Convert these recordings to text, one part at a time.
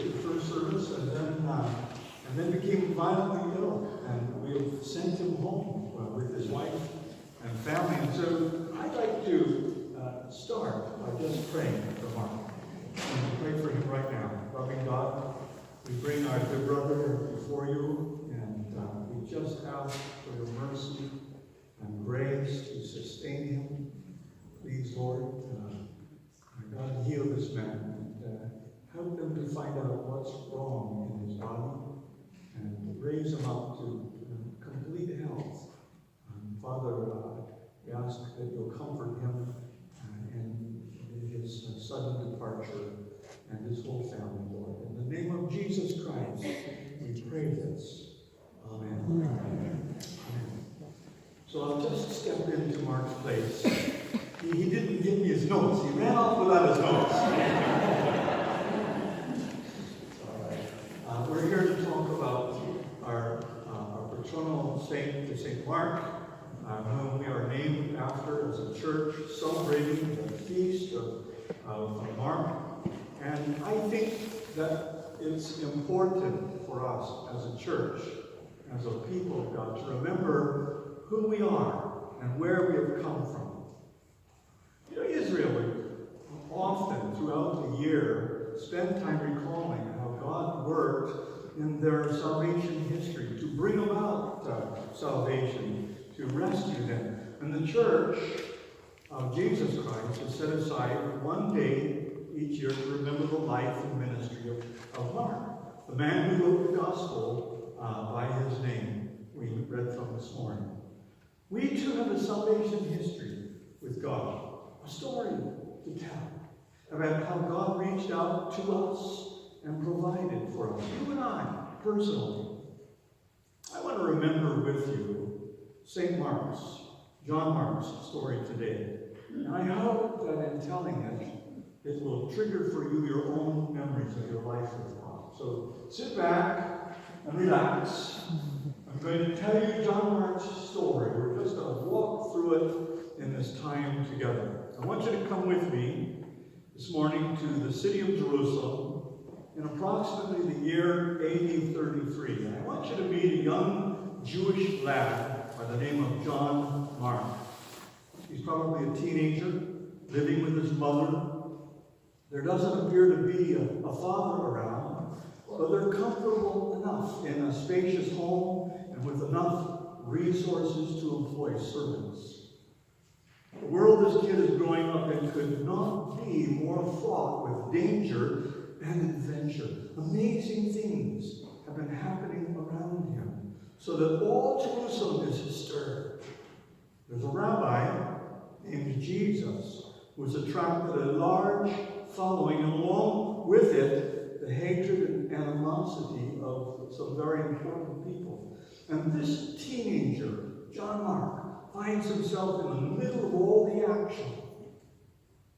The first service, and then became violently ill, and we've sent him home with his wife and family. And so I'd like to start by just praying for Mark. And pray for him right now. Loving God, we bring our dear brother before you, and we just ask for your mercy and grace to sustain him. Please, Lord, God, heal this man and help him to find out what's wrong in his body and raise him up to complete health. Father, we ask that you'll comfort him in his sudden departure and his whole family, Lord. In the name of Jesus Christ, we pray this. Amen. Amen. So I'll just step into Mark's place. He didn't give me his notes. He ran off without his notes. All right. We're here to talk about our patronal saint, St. Mark, whom we are named after as a church, celebrating the feast of Mark. And I think that it's important for us as a church, as a people of God, to remember who we are and where we have come from. You know, Israel would often, throughout the year, spend time recalling how God worked in their salvation history to bring about salvation, to rescue them. And the church of Jesus Christ has set aside one day each year to remember the life and ministry of Mark, the man who wrote the gospel by his name we read from this morning. We too have a salvation history with God. A story to tell about how God reached out to us and provided for us, you and I, personally. I want to remember with you St. Mark's, John Mark's story today. And I hope that in telling it, it will trigger for you your own memories of your life with God. So sit back and relax. I'm going to tell you John Mark's story. We're just going to walk through it in this time together. I want you to come with me this morning to the city of Jerusalem in approximately the year AD 33. And I want you to meet a young Jewish lad by the name of John Mark. He's probably a teenager, living with his mother. There doesn't appear to be a father around, but they're comfortable enough in a spacious home and with enough resources to employ servants. The world this kid is growing up in could not be more fraught with danger and adventure. Amazing things have been happening around him, so that all Jerusalem is stirred. There's a rabbi named Jesus who has attracted a large following, and along with it, the hatred and animosity of some very important people. And this teenager, John Mark, finds himself in the middle of all the action.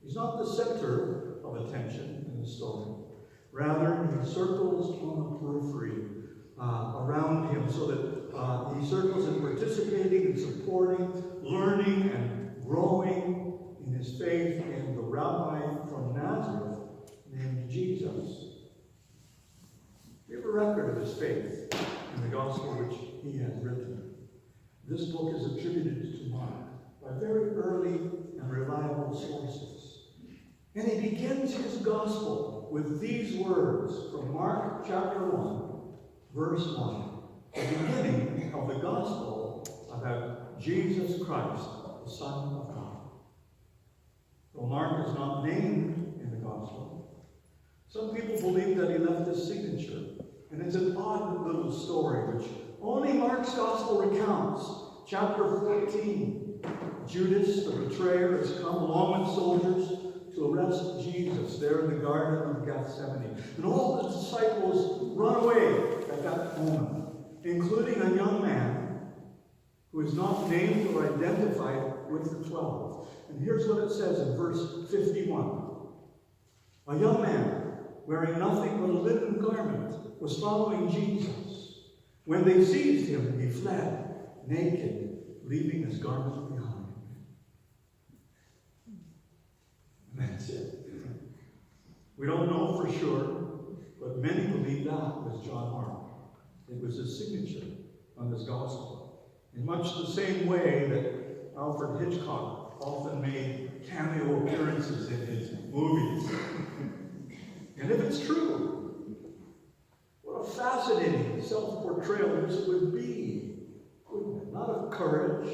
He's not the center of attention in the story. Rather, he circles on the periphery around him, so that he circles in participating and supporting, learning and growing in his faith in the rabbi from Nazareth named Jesus. We have a record of his faith in the gospel which he has written. This book is attributed to Mark by very early and reliable sources. And he begins his gospel with these words from Mark chapter 1, verse 1, the beginning of the gospel about Jesus Christ, the Son of God. Though Mark is not named in the gospel, some people believe that he left his signature. And it's an odd little story which only Mark's gospel recounts. Chapter 14, Judas, the betrayer, has come along with soldiers to arrest Jesus there in the Garden of Gethsemane. And all the disciples run away at that moment, including a young man who is not named or identified with the 12. And here's what it says in verse 51. A young man, wearing nothing but a linen garment, was following Jesus. When they seized him, he fled, naked, leaving his garment behind. And that's it. We don't know for sure, But many believe that was John Mark. It was his signature on his gospel. In much the same way that Alfred Hitchcock often made cameo appearances in his movies. And if it's true, what a fascinating self-portrayal this would be, wouldn't it? Not of courage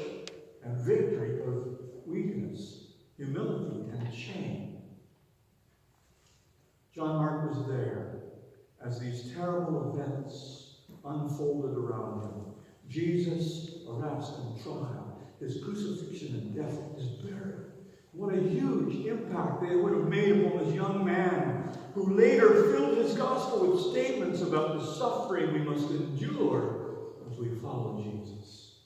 and victory, but of weakness, humility, and shame. John Mark was there as these terrible events unfolded around him. Jesus' arrest and trial, his crucifixion and death, his burial. What a huge impact they would have made upon this young man who later filled his gospel with statements about the suffering we must endure as we follow Jesus.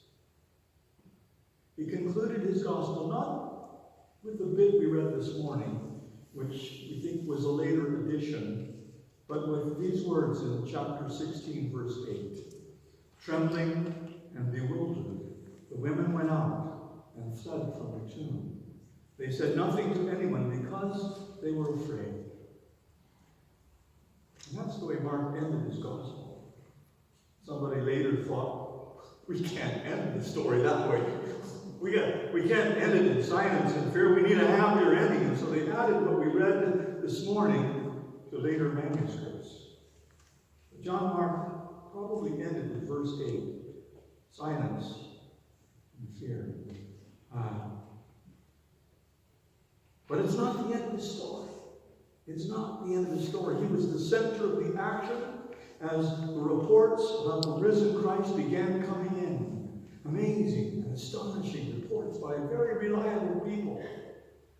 He concluded his gospel not with the bit we read this morning, which we think was a later addition, but with these words in chapter 16, verse 8. Trembling and bewildered, the women went out and fled from the tomb. They said nothing to anyone because they were afraid. And that's the way Mark ended his gospel. Somebody later thought, we can't end the story that way. We can't end it in silence and fear. We need a happier ending. And so they added what we read this morning to later manuscripts. But John Mark probably ended with verse 8. Silence and fear. But it's not the end of the story. It's not the end of the story. He was the center of the action as the reports about the risen Christ began coming in. Amazing and astonishing reports by very reliable people.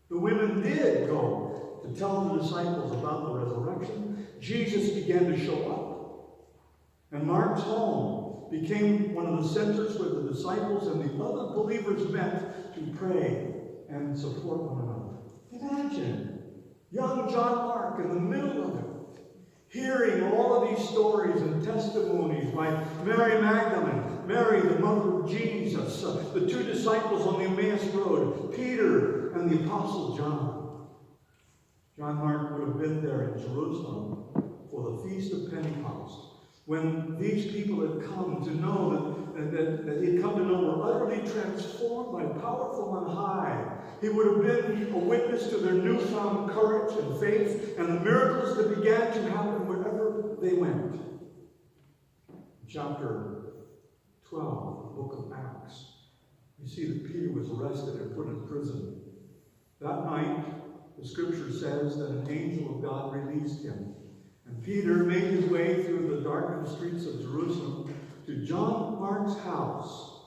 The women did go to tell the disciples about the resurrection. Jesus began to show up. And Mark's home became one of the centers where the disciples and the other believers met to pray and support one another. Imagine young John Mark in the middle of it, hearing all of these stories and testimonies by Mary Magdalene, Mary, the mother of Jesus, the two disciples on the Emmaus Road, Peter and the Apostle John. John Mark would have been there in Jerusalem for the Feast of Pentecost, when these people had come to know that he'd come to know were utterly transformed by power from on high. He would have been a witness to their newfound courage and faith and the miracles that began to happen wherever they went. Chapter 12, the book of Acts. You see that Peter was arrested and put in prison. That night, the scripture says that an angel of God released him. And Peter made his way through the darkened streets of Jerusalem to John Mark's house,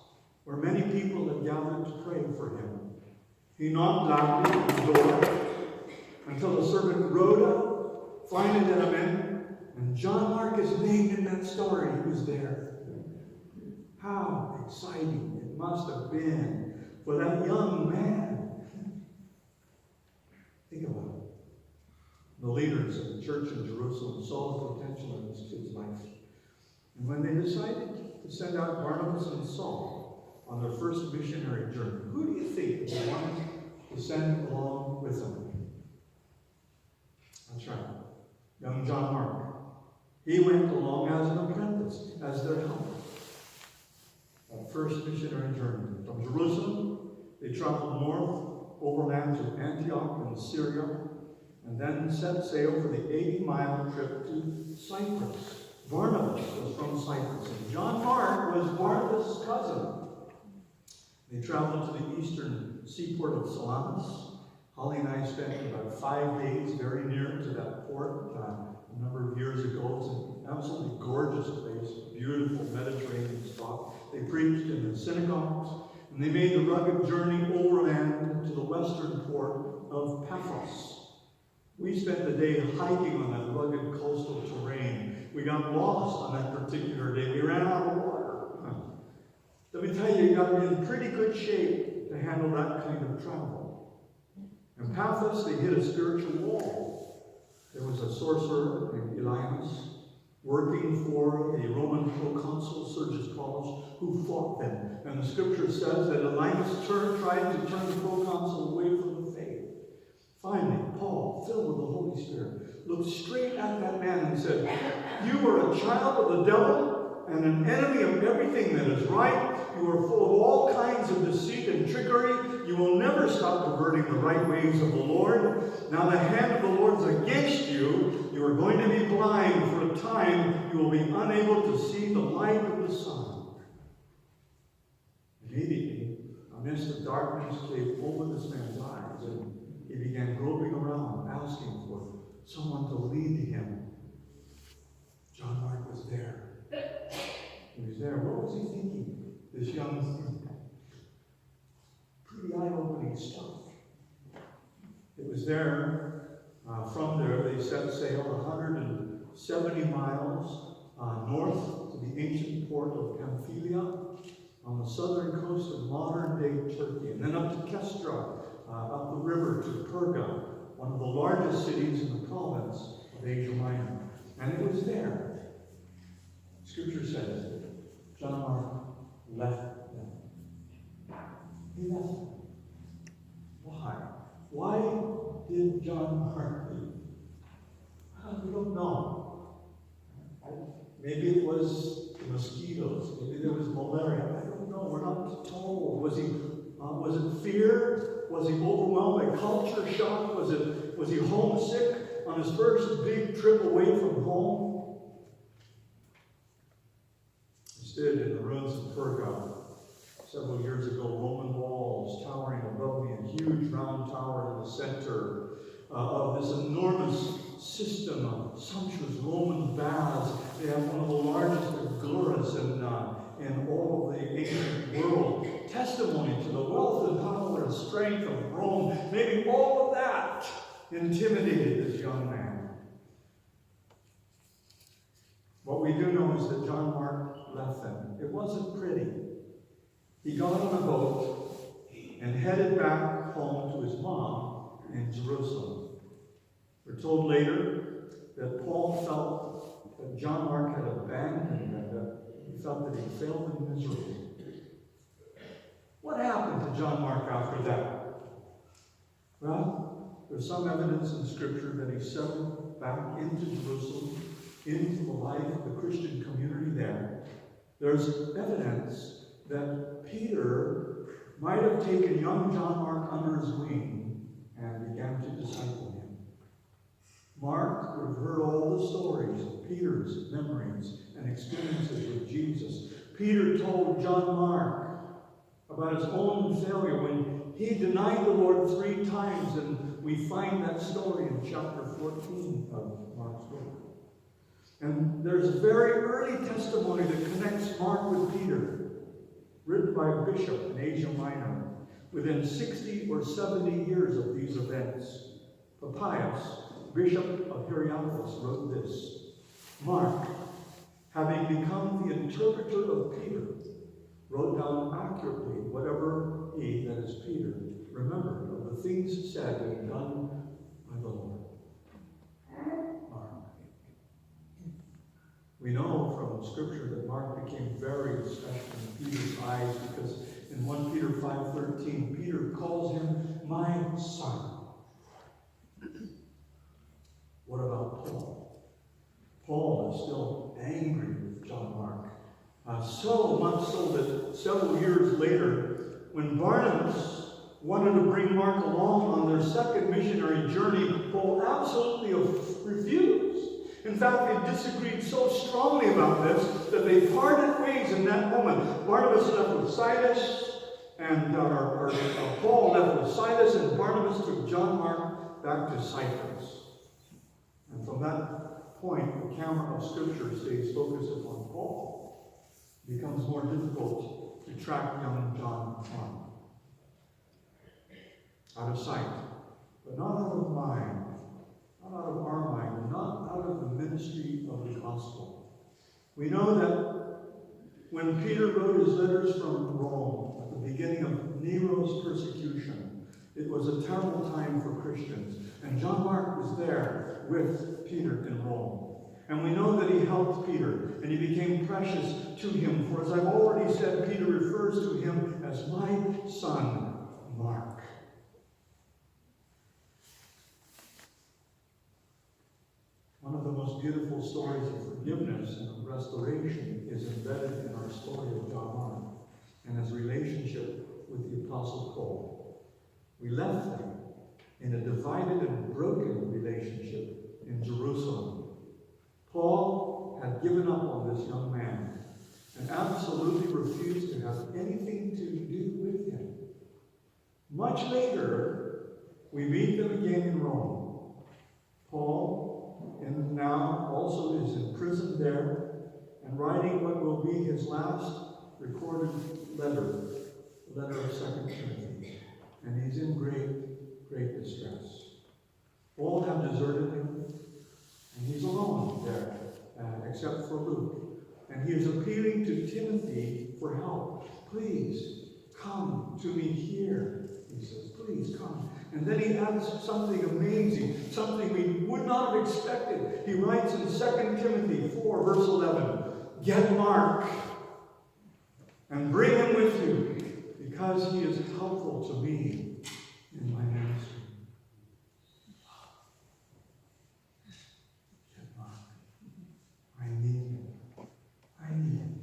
where many people had gathered to pray for him. He knocked loudly at the door until the servant rode up, finally let him in, and John Mark is named in that story. He was there. How exciting it must have been for that young man. Think about it. The leaders of the church in Jerusalem saw the potential in this kid's life. And when they decided to send out Barnabas and Saul on their first missionary journey, who do you think they wanted to send along with them? That's right, young John Mark. He went along as an apprentice, as their helper. That first missionary journey. From Jerusalem, they traveled north, overland to Antioch in Syria, and then set sail for the 80-mile trip to Cyprus. Barnabas was from Cyprus, and John Mark was Barnabas' cousin. They traveled to the eastern seaport of Salamis. Holly and I spent about 5 days very near to that port a number of years ago. It's an absolutely gorgeous place, beautiful Mediterranean spot. They preached in the synagogues, and they made the rugged journey overland to the western port of Paphos. We spent the day hiking on that rugged coastal terrain. We got lost on that particular day. We ran out of water. Let me tell you, you got to be in pretty good shape to handle that kind of travel. In Paphos, they hit a spiritual wall. There was a sorcerer named Elias working for a Roman proconsul, Sergius Paulus, who fought them. And the scripture says that Elias tried to turn the proconsul away from the faith. Finally, Paul, filled filled with the Holy Spirit, looked straight at that man and said, "You are a child of the devil and an enemy of everything that is right. You are full of all kinds of deceit and trickery. You will never stop perverting the right ways of the Lord. Now the hand of the Lord is against you. You are going to be blind for a time. You will be unable to see the light of the sun." Immediately, a mist of darkness came over this man's eyes, and he began groping around, asking for someone to lead him. John Mark was there. He was there. What was he thinking? This young, pretty eye-opening stuff. It was there. From there, they set sail 170 miles north to the ancient port of Pamphylia on the southern coast of modern-day Turkey, and then up to Kestra, up the river to Perga, one of the largest cities in the province of Asia Minor. And it was there, Scripture says, that John Mark left them. He left them. Why? Why did John Mark leave? We don't know. Maybe it was the mosquitoes. Maybe there was malaria. I don't know. We're not told. Was it fear? Was he overwhelmed by culture shock? Was he homesick on his first big trip away from home? He stood in the ruins of Perga several years ago. Roman walls towering above me, a huge round tower in the center of this enormous system of sumptuous Roman baths. They have one of the largest agoras in all of the ancient world. Testimony to the wealth and power and strength of Rome. Maybe all of that intimidated this young man. What we do know is that John Mark left them. It wasn't pretty. He got on a boat and headed back home to his mom in Jerusalem. We're told later that Paul felt that John Mark had abandoned him, that he felt that he failed him miserably. What happened to John Mark after that? Well, there's some evidence in Scripture that he settled back into Jerusalem, into the life of the Christian community there. There's evidence that Peter might have taken young John Mark under his wing and began to disciple him. Mark would have heard all the stories of Peter's memories and experiences with Jesus. Peter told John Mark about his own failure when he denied the Lord 3 times, and we find that story in chapter 14 of Mark's book. And there's a very early testimony that connects Mark with Peter, written by a bishop in Asia Minor, within 60 or 70 years of these events. Papias, bishop of Hierapolis, wrote this: Mark, having become the interpreter of Peter, wrote down accurately whatever he, that is Peter, remembered of the things said and done by the Lord. Mark. We know from Scripture that Mark became very special in Peter's eyes, because in 1 Peter 5:13, Peter calls him my son. What about Paul? Paul is still angry with John Mark. So much so that several years later, when Barnabas wanted to bring Mark along on their second missionary journey, Paul absolutely refused. In fact, they disagreed so strongly about this that they parted ways in that moment. Barnabas left with Silas, and Paul left with Silas, and Barnabas took John Mark back to Cyprus. And from that point, the camera of Scripture stays focused upon Paul. It becomes more difficult to track young John Mark. Out of sight, but not out of mind, not out of our mind, and not out of the ministry of the gospel. We know that when Peter wrote his letters from Rome at the beginning of Nero's persecution, it was a terrible time for Christians. And John Mark was there with Peter in Rome. And we know that he helped Peter, and he became precious to him. For as I've already said, Peter refers to him as my son, Mark. beautiful stories of forgiveness and of restoration is embedded in our story of John Mark and his relationship with the Apostle Paul. We left them in a divided and broken relationship in Jerusalem. Paul had given up on this young man and absolutely refused to have anything to do with him. Much later, we meet them again in Rome. Paul, and now also is imprisoned there and writing what will be his last recorded letter, the letter of 2 Timothy. And he's in great distress. All have deserted him, and he's alone there, except for Luke. And he is appealing to Timothy for help. Please, come to me here, he says. Please, come. And then he adds something amazing, something we would not have expected. He writes in 2 Timothy 4, verse 11, "Get Mark and bring him with you, because he is helpful to me in my ministry." Get Mark. I need him. I need him.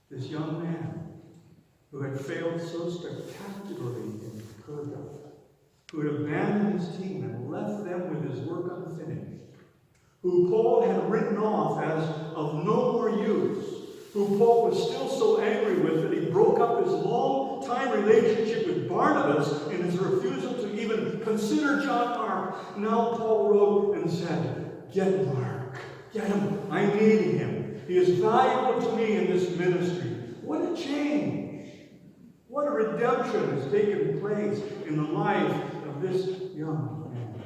This young man who had failed so spectacularly in Perga, who had abandoned his team and left them with his work unfinished, who Paul had written off as of no more use, who Paul was still so angry with that he broke up his long-time relationship with Barnabas in his refusal to even consider John Mark. Now Paul wrote and said, "Get Mark. Get him. I need him. He is valuable to me in this ministry." What a change. What a redemption has taken place in the life of this young man.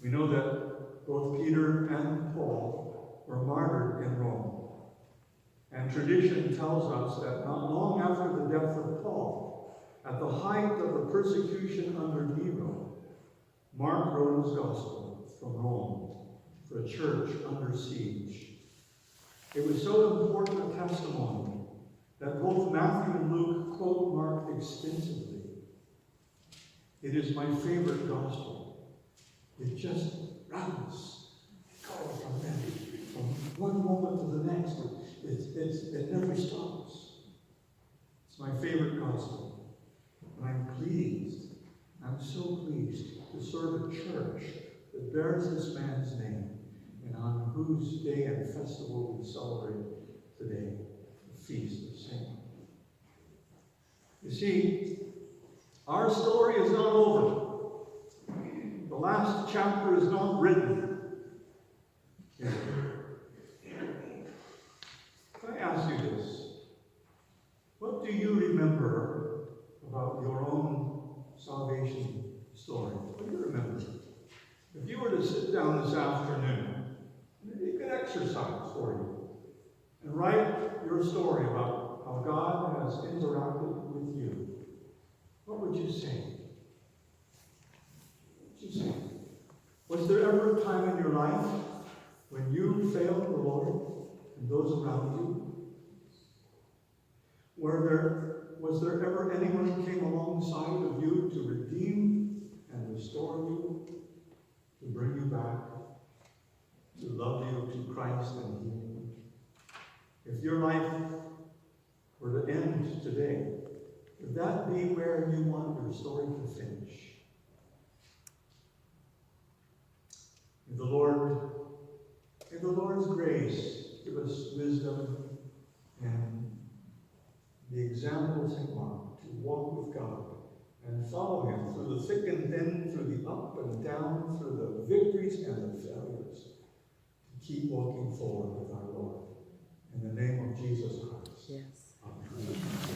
We know that both Peter and Paul were martyred in Rome. And tradition tells us that not long after the death of Paul, at the height of the persecution under Nero, Mark wrote his gospel from Rome for a church under siege. It was so important a testimony that both Matthew and Luke quote Mark extensively. It is my favorite gospel. It just runs. It goes from one moment to the next. It never stops. It's my favorite gospel. And I'm so pleased to serve a church that bears this man's name, and on whose day and festival we celebrate today, the Feast of St. Mark. You see, our story is not over. The last chapter is not written. Can I ask you this? What do you remember about your own salvation story? What do you remember? If you were to sit down this afternoon, maybe a good exercise for you, and write your story about how God has interacted with you, what would you say? What would you say? Was there ever a time in your life when you failed the Lord and those around you? Was there ever anyone who came alongside of you to redeem and restore you, to bring you back, to love you to Christ and heal you? If your life were to end today, would that be where you want your story to finish? May the Lord's grace give us wisdom and the example of St. Mark to walk with God and follow him through the thick and thin, through the up and down, through the victories and the failures, to keep walking forward with our Lord. In the name of Jesus Christ. Yes. Amen.